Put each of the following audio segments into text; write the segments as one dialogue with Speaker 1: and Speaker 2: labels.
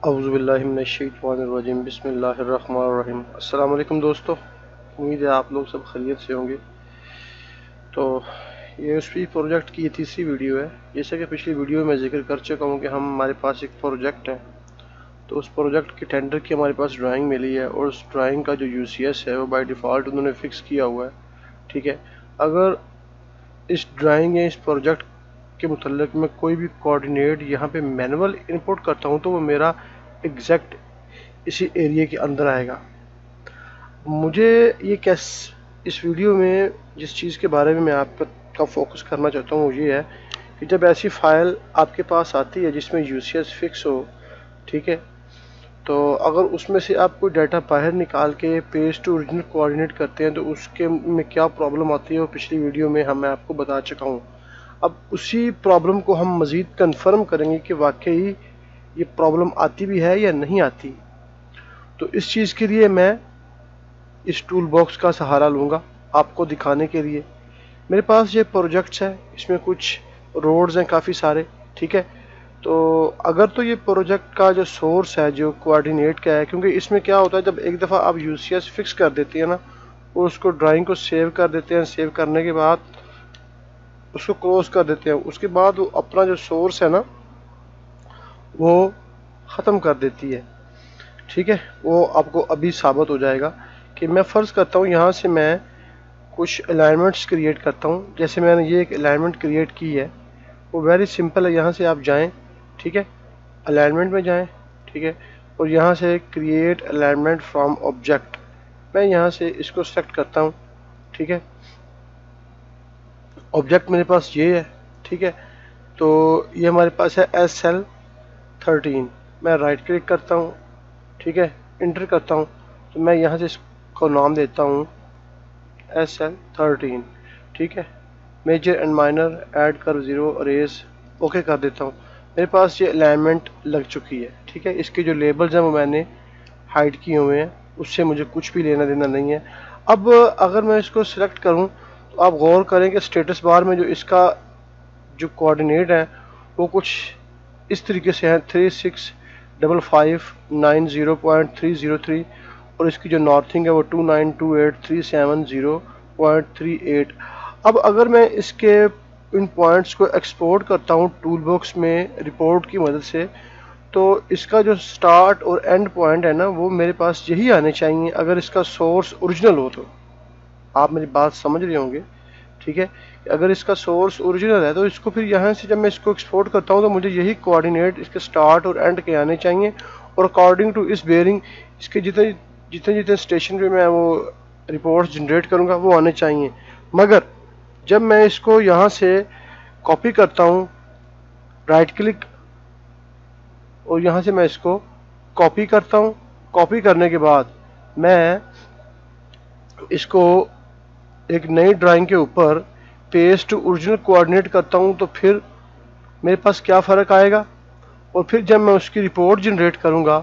Speaker 1: اعوذ باللہ من الشیطان الرجیم بسم اللہ الرحمن الرحیم۔ السلام علیکم دوستو، امید ہے آپ لوگ سب خیریت سے ہوں گے۔ تو یہ اس پی پروجیکٹ کی یہ تیسری ویڈیو ہے۔ جیسا کہ پچھلی ویڈیو میں ذکر کر چکا ہوں کہ ہمارے پاس ایک پروجیکٹ ہے، تو اس پروجیکٹ کے ٹینڈر کی ہمارے پاس ڈرائنگ ملی ہے، اور اس ڈرائنگ کا جو یو سی ایس ہے وہ بائی ڈیفالٹ انہوں نے فکس کیا ہوا ہے، ٹھیک ہے۔ اگر اس ڈرائنگ یا اس پروجیکٹ کے متعلق میں کوئی بھی کوآرڈینیٹ یہاں پہ مینول انپوٹ کرتا ہوں تو وہ میرا ایگزیکٹ اسی ایریے کے اندر آئے گا۔ مجھے یہ اس ویڈیو میں جس چیز کے بارے میں آپ کا فوکس کرنا چاہتا ہوں وہ یہ ہے کہ جب ایسی فائل آپ کے پاس آتی ہے جس میں یو سی ایس فکس ہو، ٹھیک ہے، تو اگر اس میں سے آپ کوئی ڈیٹا باہر نکال کے پیسٹ ٹو اوریجنل کوآرڈینیٹ کرتے ہیں تو اس کے میں کیا پرابلم آتی ہے وہ پچھلی ویڈیو میں میں آپ کو بتا چکا ہوں۔ اب اسی پرابلم کو ہم مزید کنفرم کریں گے کہ واقعی یہ پرابلم آتی بھی ہے یا نہیں آتی۔ تو اس چیز کے لیے میں اس ٹول باکس کا سہارا لوں گا آپ کو دکھانے کے لیے۔ میرے پاس یہ پروجیکٹس ہے، اس میں کچھ روڈز ہیں کافی سارے، ٹھیک ہے۔ تو اگر تو یہ پروجیکٹ کا جو سورس ہے جو کوآرڈینیٹ کا ہے، کیونکہ اس میں کیا ہوتا ہے جب ایک دفعہ آپ یو سی ایس فکس کر دیتے ہیں نا، اور اس کو ڈرائنگ کو سیو کر دیتے ہیں، سیو کرنے کے بعد اس کو کلوز کر دیتے ہیں، اس کے بعد وہ اپنا جو سورس ہے نا وہ ختم کر دیتی ہے، ٹھیک ہے۔ وہ آپ کو ابھی ثابت ہو جائے گا کہ میں فرض کرتا ہوں یہاں سے میں کچھ الائنمنٹس کریٹ کرتا ہوں۔ جیسے میں نے یہ ایک الائنمنٹ کریٹ کی ہے، وہ ویری سمپل ہے۔ یہاں سے آپ جائیں، ٹھیک ہے، الائنمنٹ میں جائیں، ٹھیک ہے، اور یہاں سے کریٹ الائنمنٹ فرام آبجیکٹ، میں یہاں سے اس کو سلیکٹ کرتا ہوں، ٹھیک ہے۔ آبجیکٹ میرے پاس یہ ہے، ٹھیک ہے۔ تو یہ ہمارے پاس ہے SL13، میں رائٹ کلک کرتا ہوں، ٹھیک ہے، انٹر کرتا ہوں، تو میں یہاں سے اس کو نام دیتا ہوں SL13، ٹھیک ہے۔ میجر اینڈ مائنر ایڈ کر 0 اریز، اوکے کر دیتا ہوں۔ میرے پاس یہ الائنمنٹ لگ چکی ہے، ٹھیک ہے۔ اس کے جو لیبلز ہیں وہ میں نے ہائڈ کیے ہوئے ہیں، اس سے مجھے کچھ بھی لینا دینا نہیں ہے۔ اب اگر میں اس کو سلیکٹ کروں تو آپ غور کریں کہ اسٹیٹس بار میں جو اس کا جو کوآرڈینیٹ ہے وہ کچھ اس طریقے سے ہے 365590.303، اور اس کی جو نارتھنگ ہے وہ 292837.0.38۔ اب اگر میں اس کے ان پوائنٹس کو ایکسپورٹ کرتا ہوں ٹول باکس میں رپورٹ کی مدد سے، تو اس کا جو سٹارٹ اور اینڈ پوائنٹ ہے نا وہ میرے پاس یہی آنے چاہیے اگر اس کا سورس اوریجنل ہو۔ تو آپ میری بات سمجھ رہے ہوں گے، ٹھیک ہے۔ اگر اس کا سورس اوریجنل ہے تو اس کو پھر یہاں سے جب میں اس کو ایکسپورٹ کرتا ہوں تو مجھے یہی کوآرڈینیٹ اس کے سٹارٹ اور اینڈ کے آنے چاہیے، اور اکارڈنگ ٹو اس بیئرنگ اس کے جتنے اسٹیشن پہ میں وہ رپورٹس جنریٹ کروں گا وہ آنے چاہیے۔ مگر جب میں اس کو یہاں سے کاپی کرتا ہوں، رائٹ کلک، اور یہاں سے میں اس کو کاپی کرتا ہوں، کاپی کرنے کے بعد میں اس کو ایک نئی ڈرائنگ کے اوپر پیسٹ اوریجنل کوآرڈینیٹ کرتا ہوں، تو پھر میرے پاس کیا فرق آئے گا، اور پھر جب میں اس کی رپورٹ جنریٹ کروں گا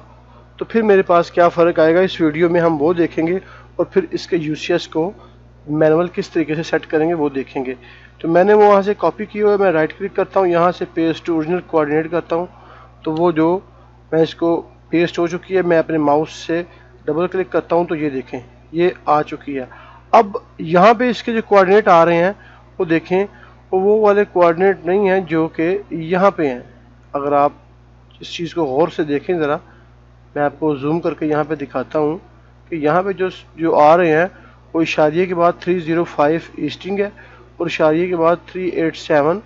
Speaker 1: تو پھر میرے پاس کیا فرق آئے گا، اس ویڈیو میں ہم وہ دیکھیں گے، اور پھر اس کے یو سی ایس کو مینول کس طریقے سے سیٹ کریں گے وہ دیکھیں گے۔ تو میں نے وہاں سے کاپی کی ہوئے، میں رائٹ کلک کرتا ہوں، یہاں سے پیسٹ اوریجنل کوآرڈینیٹ کرتا ہوں، تو وہ جو میں اس کو پیسٹ ہو چکی ہے، میں اپنے ماؤس سے ڈبل کلک کرتا ہوں تو یہ دیکھیں یہ آ چکی ہے۔ اب یہاں پہ اس کے جو کوآرڈینیٹ آ رہے ہیں وہ دیکھیں، وہ والے کوآرڈینیٹ نہیں ہیں جو کہ یہاں پہ ہیں۔ اگر آپ اس چیز کو غور سے دیکھیں ذرا، میں آپ کو زوم کر کے یہاں پہ دکھاتا ہوں کہ یہاں پہ جو آ رہے ہیں وہ اشاریے کے بعد 305 ایسٹنگ ہے، اور اشاریے کے بعد 387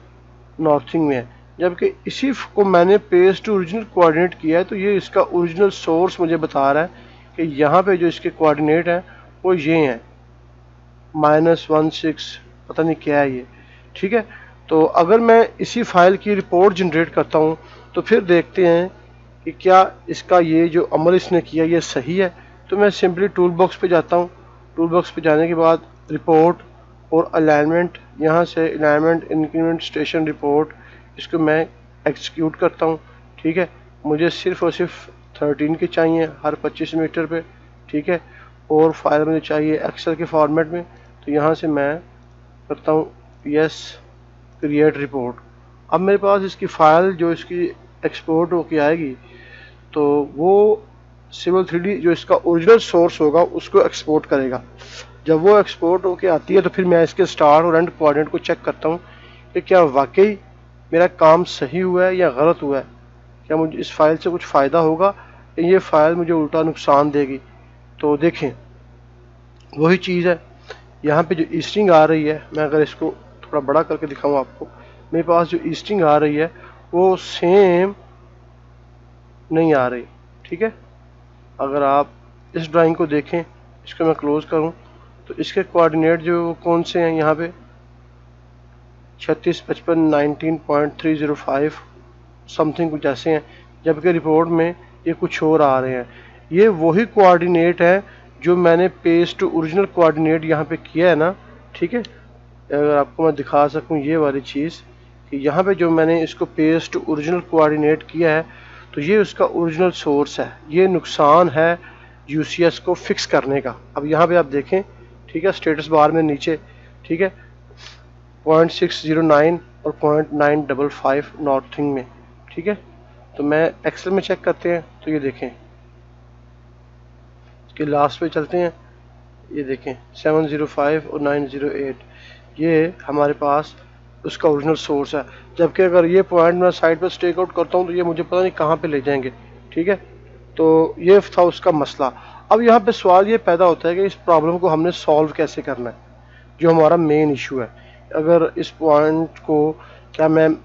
Speaker 1: نارتھنگ میں ہے، جبکہ اسی کو میں نے پیسٹ اوریجنل کوآرڈینیٹ کیا ہے، تو یہ اس کا اوریجنل سورس مجھے بتا رہا ہے کہ یہاں پہ جو اس کے کوآرڈینیٹ ہیں وہ یہ ہیں -16، پتہ نہیں کیا ہے یہ، ٹھیک ہے۔ تو اگر میں اسی فائل کی رپورٹ جنریٹ کرتا ہوں تو پھر دیکھتے ہیں کہ کیا اس کا یہ جو عمل اس نے کیا یہ صحیح ہے۔ تو میں سمپلی ٹول باکس پہ جاتا ہوں، ٹول باکس پہ جانے کے بعد رپورٹ اور الائنمنٹ، یہاں سے الائنمنٹ انکریمنٹ اسٹیشن رپورٹ، اس کو میں ایکسیکیوٹ کرتا ہوں، ٹھیک ہے۔ مجھے صرف اور صرف 13 کے چاہیے ہر 25 میٹر پہ، ٹھیک ہے، اور فائل مجھے چاہیے ایکسل کے فارمیٹ میں، تو یہاں سے میں کرتا ہوں یس کریٹ رپورٹ۔ اب میرے پاس اس کی فائل جو اس کی ایکسپورٹ ہو کے آئے گی تو وہ Civil 3D जो इसका ओरिजिनल सोर्स होगा उसको एक्सपोर्ट करेगा। जब वो एक्सपोर्ट होके आती है तो फिर मैं इसके स्टार्ट और एंड कोऑर्डिनेट को चेक करता हूँ कि क्या वाकई मेरा काम सही हुआ है या गलत हुआ है, क्या मुझे इस फाइल से कुछ फ़ायदा होगा या ये फाइल मुझे उल्टा नुकसान देगी। तो देखें वही चीज़ है, यहाँ पे जो ईस्टिंग आ रही है, मैं अगर इसको थोड़ा बड़ा करके दिखाऊँ आपको, मेरे पास जो ईस्टिंग आ रही है वो सेम नहीं आ रही। ठीक है, अगर आप इस ड्राइंग को देखें, इसको मैं क्लोज करूं तो इसके कोऑर्डिनेट जो कौन से हैं यहाँ पे 36, 55, 19.305 समथिंग कुछ ऐसे हैं, जबकि रिपोर्ट में ये कुछ और आ रहे हैं। ये वही कोऑर्डिनेट है जो मैंने पेस्ट टू ओरिजिनल कोऑर्डिनेट यहाँ पे किया है ना। ठीक है, अगर आपको मैं दिखा सकूँ ये वाली चीज़ कि यहाँ पे जो मैंने इसको पेस्ट टू ओरिजिनल कोऑर्डिनेट किया है तो ये उसका ओरिजिनल सोर्स है। ये नुकसान है यूसीएस को फिक्स करने का। अब यहाँ पे आप देखें, ठीक है, स्टेटस बार में नीचे, ठीक है, 0.609 और 0.955 नॉर्थिंग में। ठीक है, तो मैं एक्सेल में चेक करते हैं तो ये देखें, इसके लास्ट पे चलते हैं, ये देखें 705 और 908 ये हमारे पास उसका ओरिजिनल सोर्स है। जबकि अगर ये पॉइंट मैं साइड पर स्टेक आउट करता हूँ तो ये मुझे पता नहीं कहाँ पे ले जाएंगे। ठीक है, तो ये था उसका मसला। अब यहाँ पे सवाल ये पैदा होता है कि इस प्रॉब्लम को हमने सॉल्व कैसे करना है, जो हमारा मेन इशू है। अगर इस पॉइंट को क्या मैं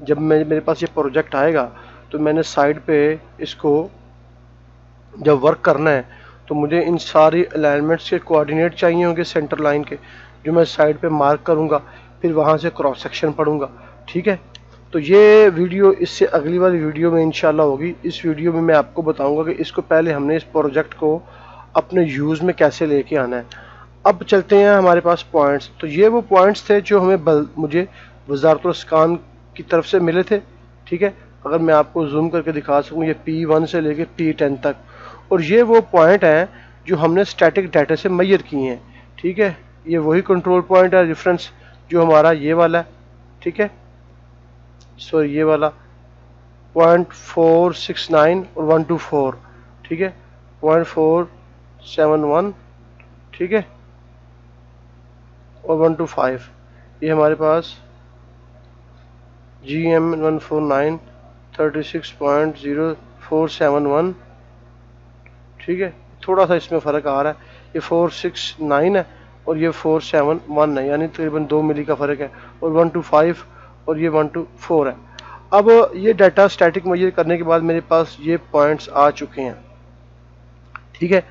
Speaker 1: जब मेरे पास ये प्रोजेक्ट आएगा तो मैंने साइड पे इसको जब वर्क करना है तो मुझे इन सारी अलाइनमेंट्स के कोऑर्डिनेट चाहिए होंगे सेंटर लाइन के, जो मैं साइड पे मार्क करूँगा, फिर वहाँ से क्रॉस सेक्शन पढ़ूंगा। ठीक है, तो ये वीडियो इससे अगली वाली वीडियो में इंशाल्लाह होगी। इस वीडियो में मैं आपको बताऊंगा कि इसको पहले हमने इस प्रोजेक्ट को अपने यूज़ में कैसे लेके आना है। अब चलते हैं हमारे पास पॉइंट्स। तो ये वो पॉइंट्स थे जो मुझे वज़ारतुल इस्कान की तरफ से मिले थे। ठीक है, अगर मैं आपको जूम करके दिखा सकूँ, ये P1 से लेके P10 तक, और ये वो पॉइंट हैं जो हमने स्टैटिक डाटा से मैयर किए हैं। ठीक है, ये वही कंट्रोल पॉइंट है रेफरेंस जो हमारा ये वाला है। ठीक है, सो ये वाला 0.469 और 124। ठीक है, 0.471, ठीक है, और 125 ये हमारे पास GM 149 36.0471। ठीक है, थोड़ा सा इसमें फ़र्क आ रहा है, ये 469 है और ये 471 है, यानी तकरीबन 2 मिली का फ़र्क है, और 125 और ये 124 है। अब ये डाटा स्टैटिक मेजर करने के बाद मेरे पास ये पॉइंट्स आ चुके हैं। ठीक है,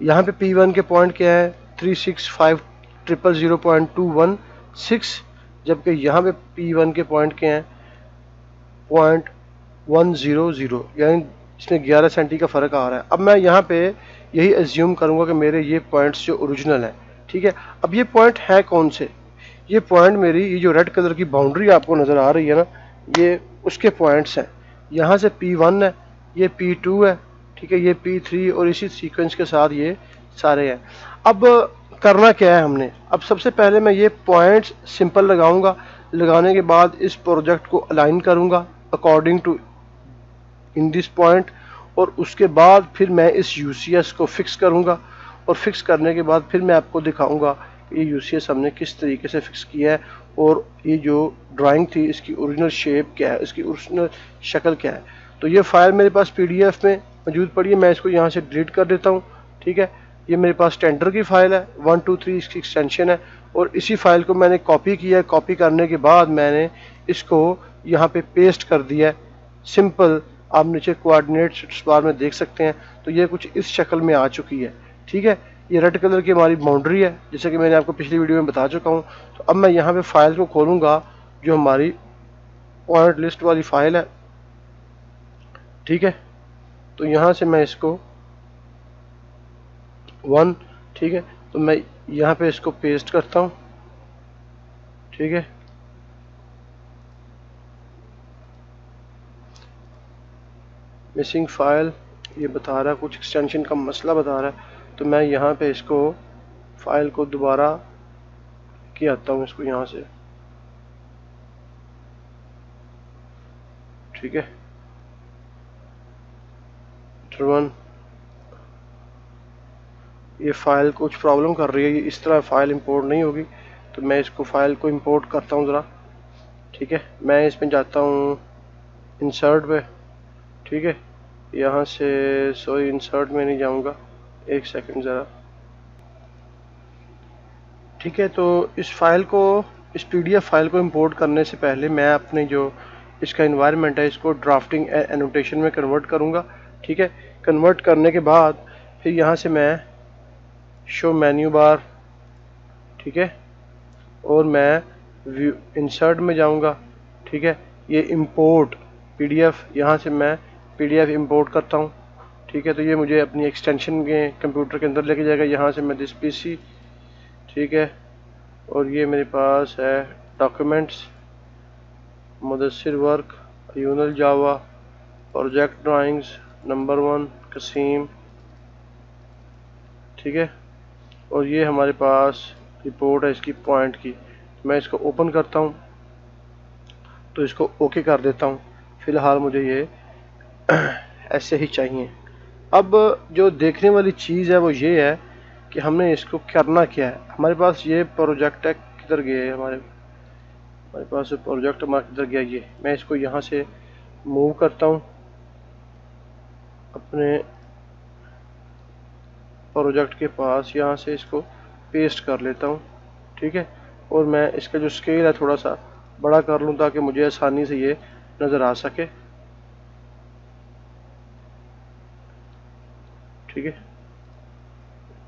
Speaker 1: यहाँ पे P1 के पॉइंट क्या है 365,000.216, जबकि यहाँ पे P1 के पॉइंट क्या हैं 0.100, यानी इसमें 11 सेंटी का फ़र्क आ रहा है। अब मैं यहाँ पे यही एज्यूम करूँगा कि मेरे ये पॉइंट्स जो ओरिजिनल हैं। ठीक है, अब ये पॉइंट है कौन से, ये पॉइंट मेरी ये जो रेड कलर की बाउंड्री आपको नज़र आ रही है ना, ये उसके पॉइंट्स हैं। यहाँ से P1 है, ये P2 है, ठीक है, ये P3 और इसी सीक्वेंस के साथ ये सारे हैं। अब करना क्या है हमने, अब सबसे पहले मैं ये पॉइंट्स सिंपल लगाऊंगा, लगाने के बाद इस प्रोजेक्ट को अलाइन करूंगा according to in this point, और उसके बाद फिर मैं इस यूसीएस को फिक्स करूंगा, और फिक्स करने के बाद फिर मैं आपको दिखाऊंगा ये यूसीएस हमने किस तरीके से फिक्स किया है, और ये जो ड्राइंग थी इसकी ओरिजिनल शेप क्या है, इसकी ओरिजिनल शक्ल क्या है। तो ये फाइल मेरे पास पीडीएफ में मौजूद पड़ी है, मैं इसको यहाँ से डिलीट कर देता हूँ। ठीक है, ये मेरे पास टेंडर की फाइल है, 123 इसकी एक्सटेंशन है, और इसी फाइल को मैंने कॉपी किया है। कॉपी करने के बाद मैंने इसको यहाँ पे पेस्ट कर दिया है सिंपल, आप नीचे कोऑर्डिनेट्स बार में देख सकते हैं। तो ये कुछ इस शक्ल में आ चुकी है। ठीक है, ये रेड कलर की हमारी बाउंड्री है, जैसे कि मैंने आपको पिछली वीडियो में बता चुका हूँ। तो अब मैं यहाँ पे फाइल को खोलूँगा जो हमारी पॉइंट लिस्ट वाली फाइल है। ठीक है, तो यहाँ से मैं इसको 1, ठीक है, तो मैं यहाँ पे इसको पेस्ट करता हूँ। ठीक है, मिसिंग फाइल ये बता रहा है, कुछ एक्सटेंशन का मसला बता रहा है, तो मैं यहाँ पे इसको फाइल को दोबारा किया आता हूँ, इसको यहाँ से। ठीक है, Mr. 1, ये फ़ाइल कुछ प्रॉब्लम कर रही है, ये इस तरह फ़ाइल इंपोर्ट नहीं होगी, तो मैं इसको फ़ाइल को इंपोर्ट करता हूँ ज़रा। ठीक है, मैं इसमें जाता हूँ इंसर्ट पे। ठीक है, यहाँ से सॉरी इंसर्ट में नहीं जाऊँगा, एक सेकंड ज़रा। ठीक है, तो इस फाइल को, इस PDF फाइल को इंपोर्ट करने से पहले मैं अपने जो इसका इन्वायरमेंट है इसको ड्राफ्टिंग एनोटेशन में कन्वर्ट करूँगा। ठीक है, कन्वर्ट करने के बाद फिर यहाँ से मैं शो मेन्यू बार, ठीक है, और मैं व्यू इंसर्ट में जाऊँगा। ठीक है, ये इंपोर्ट PDF, यहाँ से मैं PDF इंपोर्ट करता हूँ। ठीक है, तो ये मुझे अपनी एक्सटेंशन के कंप्यूटर के अंदर लेके जाएगा। यहाँ से मैं दिस PC, ठीक है, और ये मेरे पास है डॉक्यूमेंट्स, मुदस्सिर वर्क, यूनल जावा, प्रोजेक्ट ड्राइंग्स, नंबर 1 कसीम। ठीक है, और ये हमारे पास रिपोर्ट है इसकी पॉइंट की। मैं इसको ओपन करता हूँ, तो इसको ओके कर देता हूँ। फ़िलहाल मुझे ये ऐसे ही चाहिए। अब जो देखने वाली चीज़ है वो ये है कि हमने इसको करना क्या है। हमारे पास ये प्रोजेक्ट है, किधर गया है हमारे पास प्रोजेक्ट हमारा किधर गया, ये मैं इसको यहाँ से मूव करता हूँ अपने प्रोजेक्ट के पास, यहाँ से इसको पेस्ट कर लेता हूँ। ठीक है, और मैं इसका जो स्केल है थोड़ा सा बड़ा कर लूँ ताकि मुझे आसानी से ये नज़र आ सके। ठीक है,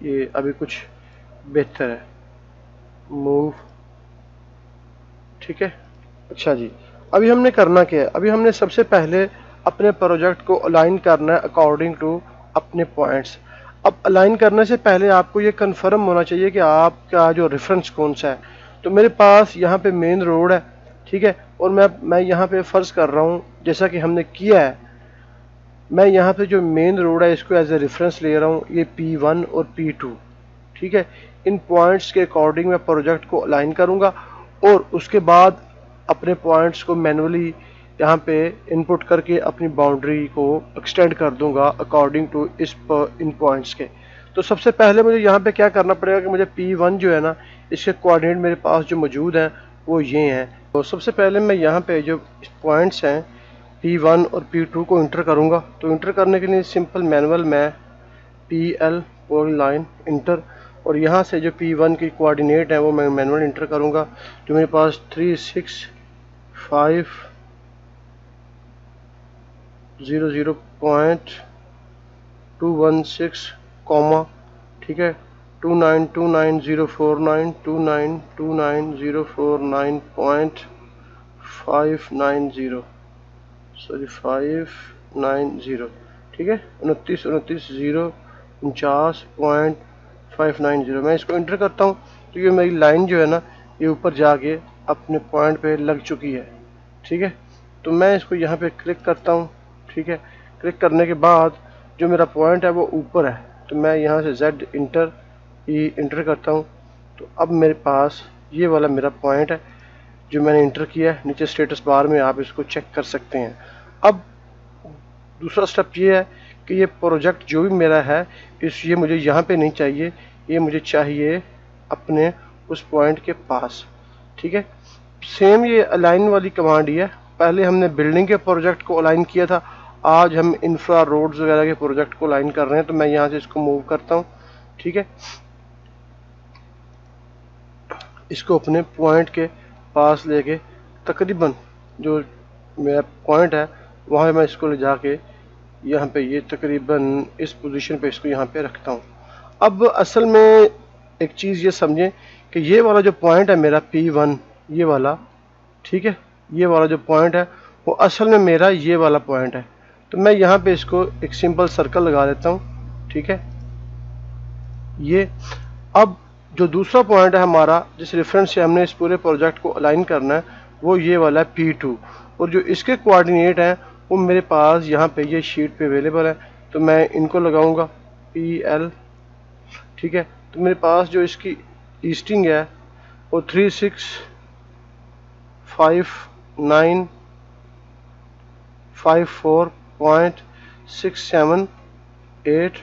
Speaker 1: ये अभी कुछ बेहतर है, मूव। ठीक है, अच्छा जी, अभी हमने करना क्या है। अभी हमने सबसे पहले अपने प्रोजेक्ट को अलाइन करना है अकॉर्डिंग टू अपने पॉइंट्स। अब अलाइन करने से पहले आपको ये कंफर्म होना चाहिए कि आपका जो रेफरेंस कौन सा है। तो मेरे पास यहाँ पे मेन रोड है, ठीक है, और मैं यहाँ पे फ़र्ज़ कर रहा हूँ जैसा कि हमने किया है, मैं यहाँ पे जो मेन रोड है इसको एज ए रेफरेंस ले रहा हूँ, ये P1 और P2। ठीक है, इन पॉइंट्स के अकॉर्डिंग मैं प्रोजेक्ट को अलाइन करूँगा और उसके बाद अपने पॉइंट्स को मैनुअली यहाँ पे इनपुट करके अपनी बाउंड्री को एक्सटेंड कर दूंगा अकॉर्डिंग टू इन पॉइंट्स के। तो सबसे पहले मुझे यहाँ पे क्या करना पड़ेगा कि मुझे P1 जो है ना, इसके कोऑर्डिनेट मेरे पास जो मौजूद हैं वो ये हैं। तो सबसे पहले मैं यहाँ पे जो पॉइंट्स हैं P1 और P2 को इंटर करूँगा। तो इंटर करने के लिए सिंपल मैनुअल मैं PL पॉइंट लाइन इंटर, और यहाँ से जो P1 की कोऑर्डिनेट है वो मैं मैनुअल इंटर करूँगा, जो मेरे पास 36500.216 कॉमा, ठीक है, 2929049 2929049.590 सॉरी 590, ठीक है, 29,049.590। मैं इसको इंटर करता हूँ तो ये मेरी लाइन जो है ना ये ऊपर जाके अपने पॉइंट पे लग चुकी है। ठीक है, तो मैं इसको यहाँ पे क्लिक करता हूँ। ठीक है, क्लिक करने के बाद जो मेरा पॉइंट है वो ऊपर है, तो मैं यहाँ से Z इंटर करता हूँ। तो अब मेरे पास ये वाला मेरा पॉइंट है जो मैंने इंटर किया है। नीचे स्टेटस बार में आप इसको चेक कर सकते हैं। अब दूसरा स्टेप ये है कि ये प्रोजेक्ट जो भी मेरा है ये मुझे यहाँ पे नहीं चाहिए, ये मुझे चाहिए अपने उस पॉइंट के पास। ठीक है, सेम ये अलाइन वाली कमांड ही है। पहले हमने बिल्डिंग के प्रोजेक्ट को अलाइन किया था, आज हम इंफ्रा रोड्स वगैरह के प्रोजेक्ट को अलाइन कर रहे हैं। तो मैं यहाँ से इसको मूव करता हूँ। ठीक है, इसको अपने पॉइंट के पास लेके तकरीबन जो मेरा पॉइंट है वहाँ मैं इसको ले जाके यहाँ पे ये तकरीबन इस पोजीशन पे इसको यहाँ पे रखता हूँ। अब असल में एक चीज़ ये समझें कि ये वाला जो पॉइंट है मेरा P1 ये वाला, ठीक है, ये वाला जो पॉइंट है वो असल में मेरा ये वाला पॉइंट है। तो मैं यहाँ पे इसको एक सिंपल सर्कल लगा देता हूँ। ठीक है, ये अब जो दूसरा पॉइंट है हमारा जिस रेफरेंस से हमने इस पूरे प्रोजेक्ट को अलाइन करना है वो ये वाला P2, और जो इसके कोऑर्डिनेट हैं वो मेरे पास यहाँ पे ये शीट पे अवेलेबल है। तो मैं इनको लगाऊंगा PL। ठीक है, तो मेरे पास जो इसकी ईस्टिंग है वो 365954.67 8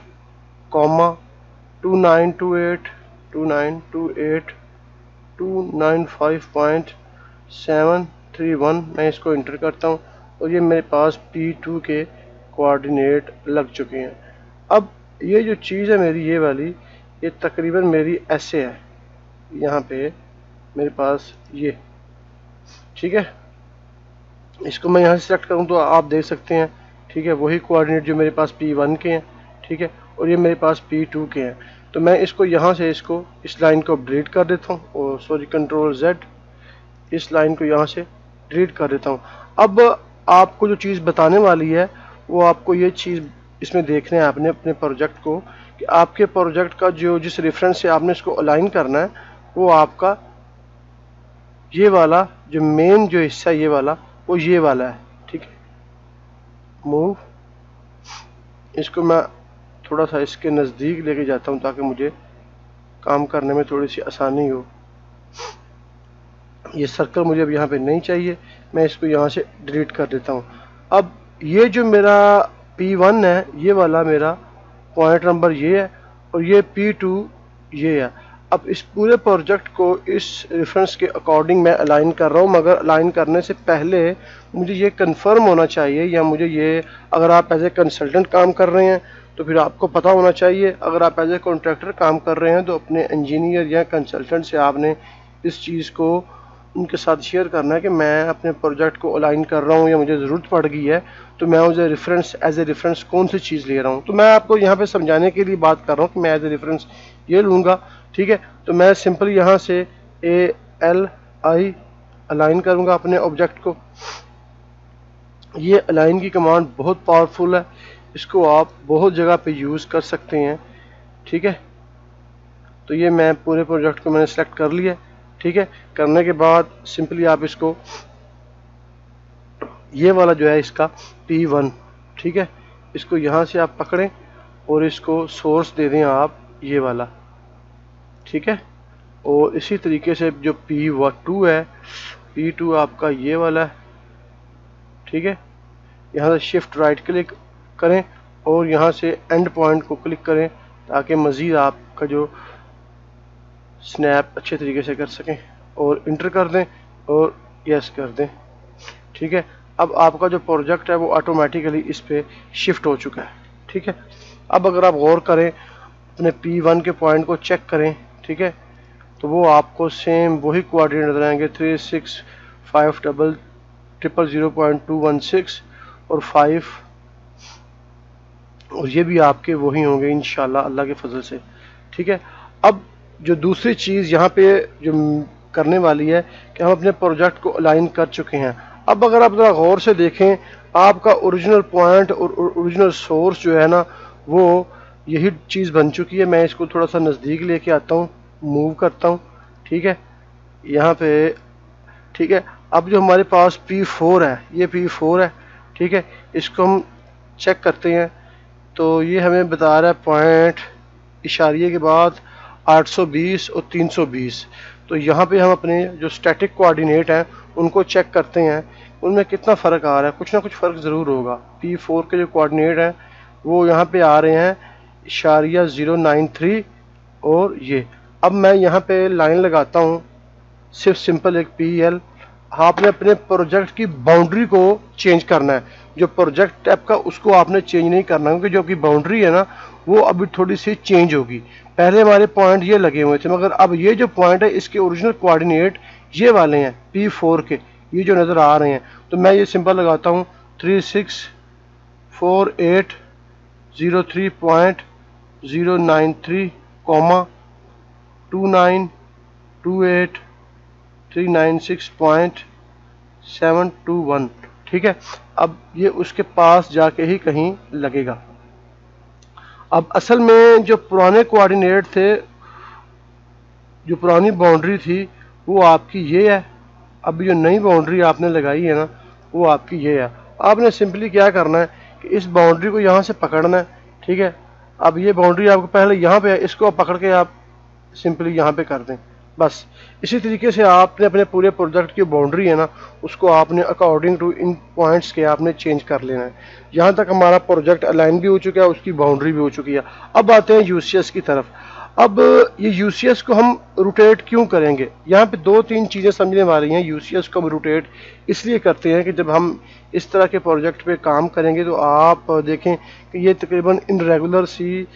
Speaker 1: कॉमा 2928 295.731। मैं इसको इंटर करता हूँ और ये मेरे पास P2 के कोऑर्डिनेट लग चुके हैं। अब ये जो चीज़ है मेरी ये वाली, ये तकरीबन मेरी ऐसे है, यहाँ पे मेरे पास ये, ठीक है। इसको मैं यहाँ से सेलेक्ट करूँ तो आप देख सकते हैं, ठीक है, वही कोऑर्डिनेट जो मेरे पास P1 के हैं, ठीक है, और ये मेरे पास P2 के हैं। तो मैं इसको यहाँ से इसको इस लाइन को डिलीट कर देता हूँ, और सॉरी कंट्रोल Z, इस लाइन को यहाँ से डिलीट कर देता हूँ। अब आपको जो चीज़ बताने वाली है वो आपको ये चीज़ इसमें देखना है आपने अपने प्रोजेक्ट को, कि आपके प्रोजेक्ट का जो जिस रेफरेंस से आपने इसको अलाइन करना है वो आपका ये वाला जो मेन जो हिस्सा ये वाला वो ये वाला है, ठीक है। मूव, इसको मैं थोड़ा सा इसके नज़दीक लेके जाता हूँ ताकि मुझे काम करने में थोड़ी सी आसानी हो। ये सर्कल मुझे अब यहाँ पे नहीं चाहिए, मैं इसको यहाँ से डिलीट कर देता हूँ। अब ये जो मेरा P1 है, ये वाला मेरा पॉइंट नंबर ये है, और ये P2 ये है। अब इस पूरे प्रोजेक्ट को इस रेफरेंस के अकॉर्डिंग मैं अलाइन कर रहा हूँ, मगर अलाइन करने से पहले मुझे ये कंफर्म होना चाहिए, या मुझे ये, अगर आप एज ए कंसल्टेंट काम कर रहे हैं तो फिर आपको पता होना चाहिए, अगर आप एज ए कॉन्ट्रैक्टर काम कर रहे हैं तो अपने इंजीनियर या कंसल्टेंट से आपने इस चीज़ को उनके साथ शेयर करना है कि मैं अपने प्रोजेक्ट को अलाइन कर रहा हूँ या मुझे ज़रूरत पड़ गई है, तो मैं एज ए रेफरेंस कौन सी चीज़ ले रहा हूँ। तो मैं आपको यहाँ पे समझाने के लिए बात कर रहा हूँ कि मैं एज ए रेफरेंस ये लूँगा, ठीक है। तो मैं सिंपल यहाँ से ALI अलाइन करूँगा अपने ऑब्जेक्ट को। ये अलाइन की कमांड बहुत पावरफुल है, इसको आप बहुत जगह पे यूज़ कर सकते हैं, ठीक है। तो ये मैं पूरे प्रोजेक्ट को मैंने सेलेक्ट कर लिया, ठीक है। करने के बाद सिंपली आप इसको, ये वाला जो है इसका P1, ठीक है, इसको यहाँ से आप पकड़ें और इसको सोर्स दे दें आप ये वाला, ठीक है। और इसी तरीके से जो P2 है, P2 आपका ये वाला है, ठीक है। यहाँ से शिफ्ट राइट क्लिक करें और यहाँ से एंड पॉइंट को क्लिक करें ताकि मज़ीद आपका जो स्नैप अच्छे तरीके से कर सकें, और इंटर कर दें और यस कर दें, ठीक है। अब आपका जो प्रोजेक्ट है वो ऑटोमेटिकली इस पे शिफ्ट हो चुका है, ठीक है। अब अगर आप गौर करें अपने P1 के पॉइंट को चेक करें, ठीक है, तो वो आपको सेम वही कोऑर्डिनेट नजर आएंगे 365000.216 और 5, और ये भी आपके वही होंगे इंशाल्लाह अल्लाह के फजल से, ठीक है। अब जो दूसरी चीज़ यहाँ पे जो करने वाली है कि हम अपने प्रोजेक्ट को अलाइन कर चुके हैं। अब अगर आप ज़रा गौर से देखें, आपका ओरिजिनल पॉइंट और ओरिजिनल सोर्स जो है ना वो यही चीज़ बन चुकी है। मैं इसको थोड़ा सा नज़दीक लेके आता हूँ, मूव करता हूँ, ठीक है, यहाँ पे, ठीक है। अब जो हमारे पास P4 है, ये P4 है, ठीक है, इसको हम चेक करते हैं तो ये हमें बता रहा है पॉइंट इशारिये के बाद 820 और 320। तो यहाँ पे हम अपने जो स्टैटिक कोऑर्डिनेट हैं उनको चेक करते हैं, उनमें कितना फ़र्क आ रहा है। कुछ ना कुछ फ़र्क ज़रूर होगा। P4 के जो कोऑर्डिनेट हैं वो यहाँ पे आ रहे हैं इशारिया 093, और ये अब मैं यहाँ पे लाइन लगाता हूँ, सिर्फ सिंपल एक PL। आपने अपने प्रोजेक्ट की बाउंड्री को चेंज करना है, जो प्रोजेक्ट टाइप का उसको आपने चेंज नहीं करना, क्योंकि जो की बाउंड्री है ना वो अभी थोड़ी सी चेंज होगी। पहले हमारे पॉइंट ये लगे हुए थे, मगर अब ये जो पॉइंट है इसके ओरिजिनल कोऑर्डिनेट ये वाले हैं P4 के, ये जो नज़र आ रहे हैं। तो मैं ये सिंपल लगाता हूँ 364803.093, 2928396.721, ठीक है। अब ये उसके पास जाके ही कहीं लगेगा। अब असल में जो पुराने कोऑर्डिनेट थे, जो पुरानी बाउंड्री थी वो आपकी ये है, अब जो नई बाउंड्री आपने लगाई है ना वो आपकी ये है। आपने सिंपली क्या करना है कि इस बाउंड्री को यहाँ से पकड़ना है, ठीक है। अब ये बाउंड्री आपको पहले यहाँ पे है, इसको पकड़ के आप सिंपली यहाँ पे कर दें, बस इसी तरीके से आपने अपने पूरे प्रोजेक्ट की बाउंड्री है ना, उसको आपने अकॉर्डिंग टू इन पॉइंट्स के आपने चेंज कर लेना है। यहाँ तक हमारा प्रोजेक्ट अलाइन भी हो चुका है, उसकी बाउंड्री भी हो चुकी है। अब आते हैं यूसीएस की तरफ। अब ये यूसीएस को हम रोटेट क्यों करेंगे, यहाँ पे दो तीन चीज़ें समझने वाली हैं। यूसीएस को हम रोटेट इसलिए करते हैं कि जब हम इस तरह के प्रोजेक्ट पे काम करेंगे तो आप देखें कि ये तकरीबन इनरेगुलर सी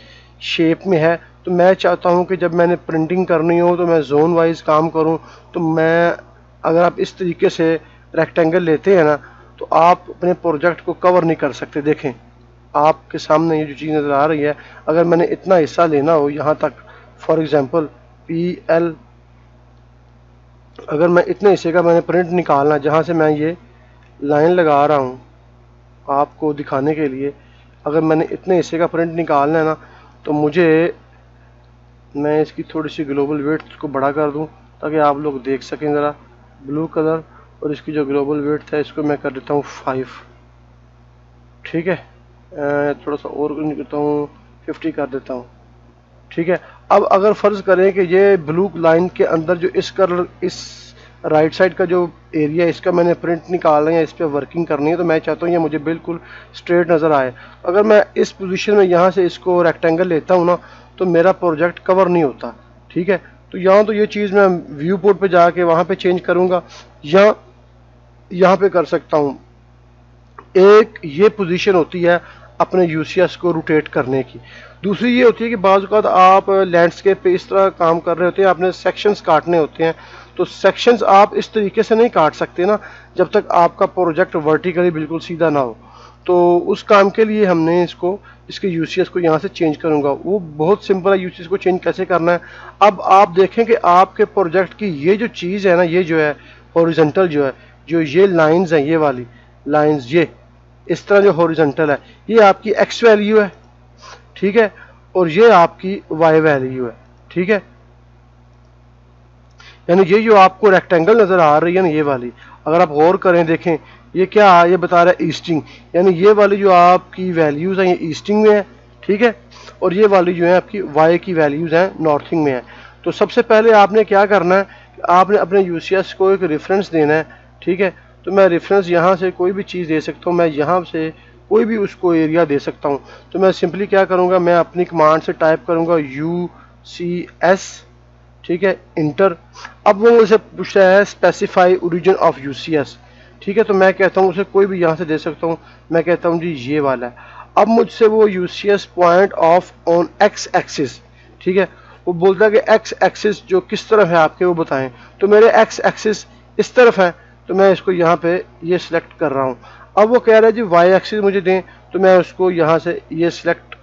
Speaker 1: शेप में है, तो मैं चाहता हूँ कि जब मैंने प्रिंटिंग करनी हो तो मैं जोन वाइज काम करूँ। तो मैं, अगर आप इस तरीके से रेक्टेंगल लेते हैं ना, तो आप अपने प्रोजेक्ट को कवर नहीं कर सकते। देखें आपके सामने ये जो चीज़ नज़र आ रही है, अगर मैंने इतना हिस्सा लेना हो यहाँ तक, फॉर एग्जांपल PL, अगर मैं इतने हिस्से का मैंने प्रिंट निकालना, जहाँ से मैं ये लाइन लगा रहा हूँ आपको दिखाने के लिए, अगर मैंने इतने हिस्से का प्रिंट निकालना है ना, तो मुझे, मैं इसकी थोड़ी सी ग्लोबल वेट को बड़ा कर दूं ताकि आप लोग देख सकें ज़रा, ब्लू कलर, और इसकी जो ग्लोबल वेट है इसको मैं कर देता हूँ 5, ठीक है। थोड़ा सा और करता हूँ, 50 कर देता हूँ, ठीक है। अब अगर फ़र्ज़ करें कि ये ब्लू लाइन के अंदर जो इस कलर, इस राइट साइड का जो एरिया, इसका मैंने प्रिंट निकालना है या इस पर वर्किंग करनी है, तो मैं चाहता हूँ ये मुझे बिल्कुल स्ट्रेट नज़र आए। अगर मैं इस पोजीशन में यहाँ से इसको रेक्टेंगल लेता हूँ ना, तो मेरा प्रोजेक्ट कवर नहीं होता, ठीक है। तो यहाँ तो ये चीज़ मैं व्यू पोर्ट पे जाके वहाँ पे चेंज करूँगा, या यहाँ पे कर सकता हूँ। एक ये पोजीशन होती है अपने यूसीएस को रोटेट करने की। दूसरी ये होती है कि बाज़ औक़ात आप लैंडस्केप पे इस तरह काम कर रहे होते हैं, आपने सेक्शंस काटने होते हैं, तो सेक्शंस आप इस तरीके से नहीं काट सकते ना जब तक आपका प्रोजेक्ट वर्टिकली बिल्कुल सीधा ना हो। तो उस काम के लिए हमने इसको, इसके यूसीएस को यहाँ से चेंज करूँगा। वो बहुत सिंपल है, यूसीएस को चेंज कैसे करना है। अब आप देखें कि आपके प्रोजेक्ट की ये जो चीज़ है ना, ये जो है हॉरिजॉन्टल जो है, जो ये लाइंस हैं, ये वाली लाइंस, ये इस तरह जो हॉरिजॉन्टल है, ये आपकी एक्स वैल्यू है, ठीक है, और ये आपकी वाई वैल्यू है, ठीक है। यानी ये जो आपको रेक्टेंगल नज़र आ रही है ना, ये वाली, अगर आप गौर करें देखें, ये क्या है, ये बता रहा है ईस्टिंग, यानी ये वाली जो आपकी वैल्यूज़ हैं ये ईस्टिंग में है, ठीक है, और ये वाली जो है आपकी वाई की वैल्यूज़ हैं नॉर्थिंग में है। तो सबसे पहले आपने क्या करना है, आपने अपने यूसीएस को एक रेफरेंस देना है, ठीक है। तो मैं रेफरेंस यहाँ से कोई भी चीज़ दे सकता हूँ, मैं यहाँ से कोई भी उसको एरिया दे सकता हूँ। तो मैं सिंपली क्या करूँगा, मैं अपनी कमांड से टाइप करूँगा UCS, ठीक है, इंटर। अब वो मुझसे पूछ रहा है स्पेसिफाई ओरिजिन ऑफ यूसीएस, ठीक है। तो मैं कहता हूँ उसे कोई भी यहाँ से दे सकता हूँ, मैं कहता हूँ जी ये वाला है। अब मुझसे वो UCS point of on x axis, ठीक है, वो बोलता है कि एक्स एक्सिस जो किस तरफ है आपके, वो बताएं। तो मेरे एक्स एक्सिस इस तरफ है, तो मैं इसको यहाँ पे ये सिलेक्ट कर रहा हूँ। अब वो कह रहा है जी वाई एक्सिस मुझे दें, तो मैं उसको यहाँ से ये सिलेक्ट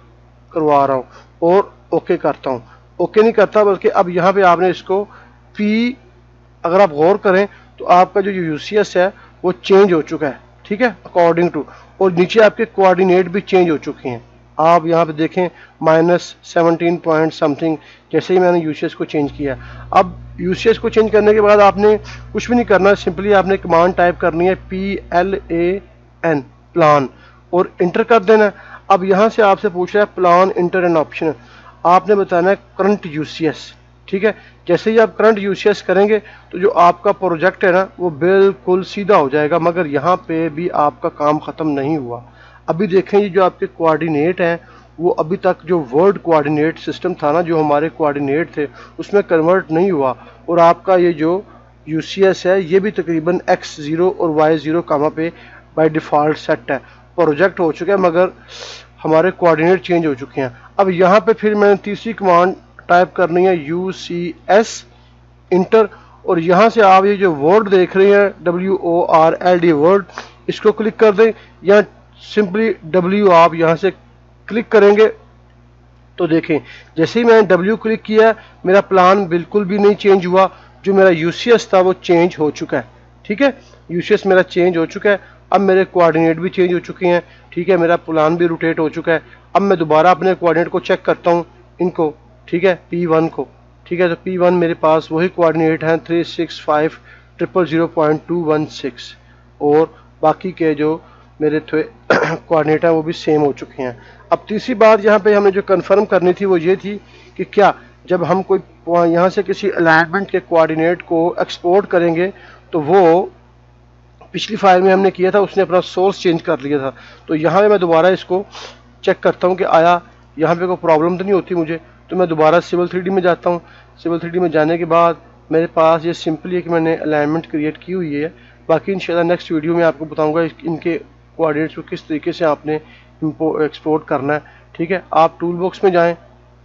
Speaker 1: करवा रहा हूँ और ओके करता हूँ। ओके नहीं करता, बल्कि अब यहाँ पे आपने इसको पी, अगर आप गौर करें तो आपका जो यूसीएस है वो चेंज हो चुका है, ठीक है, अकॉर्डिंग टू, और नीचे आपके कोऑर्डिनेट भी चेंज हो चुके हैं। आप यहाँ पे देखें -17 पॉइंट समथिंग, जैसे ही मैंने यूसीएस को चेंज किया। अब यूसीएस को चेंज करने के बाद आपने कुछ भी नहीं करना, सिंपली आपने कमांड टाइप करनी है PLAN, प्लान, और इंटर कर देना। अब यहाँ से आपसे पूछ रहा है प्लान इंटर एन ऑप्शन, आपने बताना है करंट यूसीएस, ठीक है। जैसे ही आप करंट यूसीएस करेंगे तो जो आपका प्रोजेक्ट है ना वो बिल्कुल सीधा हो जाएगा, मगर यहाँ पे भी आपका काम ख़त्म नहीं हुआ। अभी देखें ये जो आपके कोऑर्डिनेट हैं वो अभी तक जो वर्ड कोऑर्डिनेट सिस्टम था ना, जो हमारे कोऑर्डिनेट थे उसमें कन्वर्ट नहीं हुआ, और आपका ये जो यूसीएस है ये भी तकरीबन x0 और y0 कामा पे बाय डिफ़ॉल्ट सेट है। प्रोजेक्ट हो चुका है मगर हमारे कोऑर्डिनेट चेंज हो चुके हैं। अब यहाँ पे फिर मैंने तीसरी कमांड टाइप करनी है UCS इंटर, और यहाँ से आप ये जो वर्ड देख रहे हैं WORLD वर्ड, इसको क्लिक कर दें, या सिंपली W आप यहाँ से क्लिक करेंगे तो देखें जैसे ही मैंने W क्लिक किया मेरा प्लान बिल्कुल भी नहीं चेंज हुआ, जो मेरा यूसीएस था वो चेंज हो चुका है, ठीक है। यूसीएस मेरा चेंज हो चुका है, अब मेरे कोऑर्डिनेट भी चेंज हो चुके हैं, ठीक है, मेरा प्लान भी रोटेट हो चुका है। अब मैं दोबारा अपने कोऑर्डिनेट को चेक करता हूँ, इनको, ठीक है, P1 को, ठीक है। तो P1 मेरे पास वही कोऑर्डिनेट हैं 365,000.216, और बाकी के जो मेरे कोऑर्डिनेट हैं वो भी सेम हो चुके हैं। अब तीसरी बात यहाँ पे हमें जो कंफर्म करनी थी वो ये थी कि क्या جب ہم کوئی یہاں سے کسی الائنمنٹ کے کوآرڈینیٹ کو ایکسپورٹ کریں گے تو وہ پچھلی فائل میں ہم نے کیا تھا اس نے اپنا سورس چینج کر لیا تھا. تو یہاں پہ میں دوبارہ اس کو چیک کرتا ہوں کہ آیا یہاں پہ کوئی پرابلم تو نہیں ہوتی مجھے. تو میں دوبارہ Civil 3D میں جاتا ہوں. Civil 3D میں جانے کے بعد میرے پاس یہ سمپلی ہے کہ میں نے الائنمنٹ کریٹ کی ہوئی ہے. باقی انشاءاللہ نیکسٹ ویڈیو میں آپ کو بتاؤں گا ان کے کوآرڈینیٹس کو کس طریقے سے آپ نے ایکسپورٹ کرنا ہے. ٹھیک ہے, آپ ٹول باکس میں جائیں.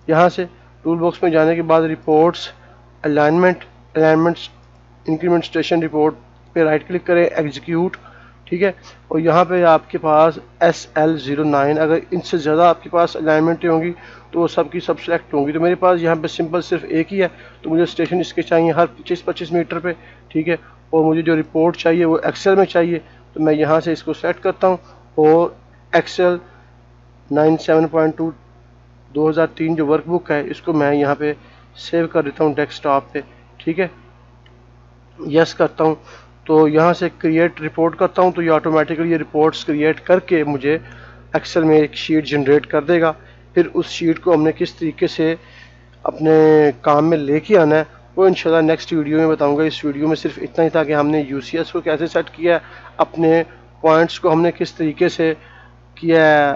Speaker 1: یہاں سے ٹول باکس میں جانے کے بعد رپورٹس, الائنمنٹس انکریمنٹ اسٹیشن رپورٹ پہ رائٹ کلک کریں, ایگزیکیوٹ. ٹھیک ہے, اور یہاں پہ آپ کے پاس SL09, اگر ان سے زیادہ آپ کے پاس الائنمنٹیں ہوں گی تو وہ سب کی سب سلیکٹ ہوں گی. تو میرے پاس یہاں پہ سمپل صرف ایک ہی ہے, تو مجھے اسٹیشن اس کے چاہیے ہر 25-25 میٹر پہ. ٹھیک ہے, اور مجھے جو رپورٹ چاہیے وہ ایکسل میں چاہیے. تو میں یہاں سے اس کو سلیکٹ کرتا ہوں اور ایکسل 97.2 2003 جو ورک بک ہے اس کو میں یہاں پہ سیو کر دیتا ہوں ڈیسک ٹاپ پہ. ٹھیک ہے, یس کرتا ہوں. تو یہاں سے کریٹ رپورٹ کرتا ہوں تو یہ آٹومیٹکلی یہ رپورٹس کریٹ کر کے مجھے ایکسل میں ایک شیٹ جنریٹ کر دے گا. پھر اس شیٹ کو ہم نے کس طریقے سے اپنے کام میں لے کے آنا ہے وہ انشاءاللہ نیکسٹ ویڈیو میں بتاؤں گا. اس ویڈیو میں صرف اتنا ہی تھا کہ ہم نے UCS کو کیسے سیٹ کیا ہے, اپنے پوائنٹس کو ہم نے کس طریقے سے کیا ہے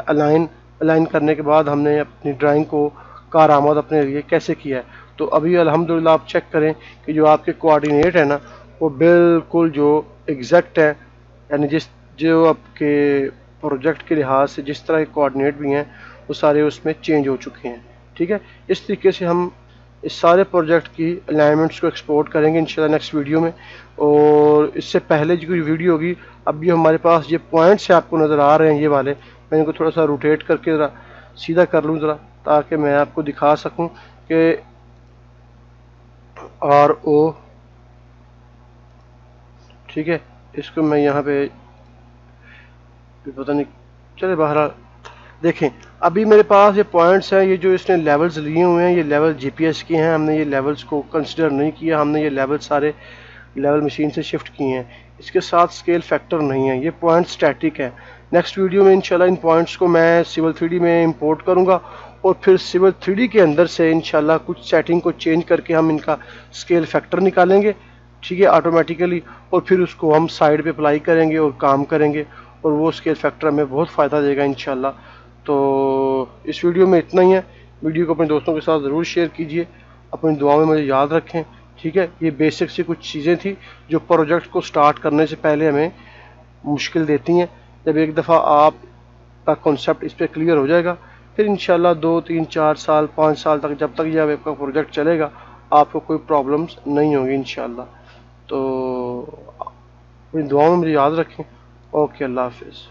Speaker 1: الائن کرنے کے بعد ہم نے اپنی ڈرائنگ کو کارآمد اپنے لیے کیسے کیا ہے. تو ابھی الحمدللہ آپ چیک کریں کہ جو آپ کے کوآرڈینیٹ ہے نا وہ بالکل جو ایگزیکٹ ہے, یعنی جو آپ کے پروجیکٹ کے لحاظ سے جس طرح کے کوآرڈینیٹ بھی ہیں وہ سارے اس میں چینج ہو چکے ہیں. ٹھیک ہے, اس طریقے سے ہم اس سارے پروجیکٹ کی الائنمنٹس کو ایکسپورٹ کریں گے انشاءاللہ نیکسٹ ویڈیو میں. اور اس سے پہلے جو کوئی ویڈیو ہوگی, اب بھی ہمارے پاس یہ پوائنٹس آپ کو نظر آ رہے ہیں یہ والے, میں ان کو تھوڑا سا روٹیٹ کر کے ذرا سیدھا کر لوں ذرا تاکہ میں آپ کو دکھا سکوں کہ RO. ٹھیک ہے, اس کو میں یہاں پہ پتہ نہیں چلے بہرحال دیکھیں ابھی میرے پاس یہ پوائنٹس ہیں, یہ جو اس نے لیولز لیے ہوئے ہیں یہ لیول GPS کے ہیں. ہم نے یہ لیولز کو کنسیڈر نہیں کیا, ہم نے یہ لیول سارے لیول مشین سے شفٹ کیے ہیں. اس کے ساتھ اسکیل فیکٹر نہیں ہے, یہ پوائنٹ اسٹیٹک ہے. نیکسٹ ویڈیو میں انشاءاللہ ان پوائنٹس کو میں Civil 3D میں امپورٹ کروں گا اور پھر Civil 3D کے اندر سے انشاءاللہ کچھ سیٹنگ کو چینج کر کے ہم ان کا اسکیل فیکٹر نکالیں گے. ٹھیک ہے, آٹومیٹیکلی, اور پھر اس کو ہم سائڈ پہ اپلائی کریں گے اور کام کریں گے اور وہ اسکیل فیکٹر ہمیں بہت فائدہ دے گا انشاءاللہ. تو اس ویڈیو میں اتنا ہی ہے. ویڈیو کو اپنے دوستوں کے ساتھ ضرور شیئر کیجئے, اپنی دعاؤں میں مجھے یاد رکھیں. ٹھیک ہے, یہ بیسک سی کچھ چیزیں تھیں جو پروجیکٹ کو سٹارٹ کرنے سے پہلے ہمیں مشکل دیتی ہیں. جب ایک دفعہ آپ کا کنسیپٹ اس پہ کلیئر ہو جائے گا پھر انشاءاللہ 2 3 4 سال 5 سال تک جب تک یہ آپ کا پروجیکٹ چلے گا آپ کو کوئی پرابلمس نہیں ہوں گی انشاءاللہ. تو اپنی دعاؤں میں مجھے یاد رکھیں. اوکے, اللہ حافظ.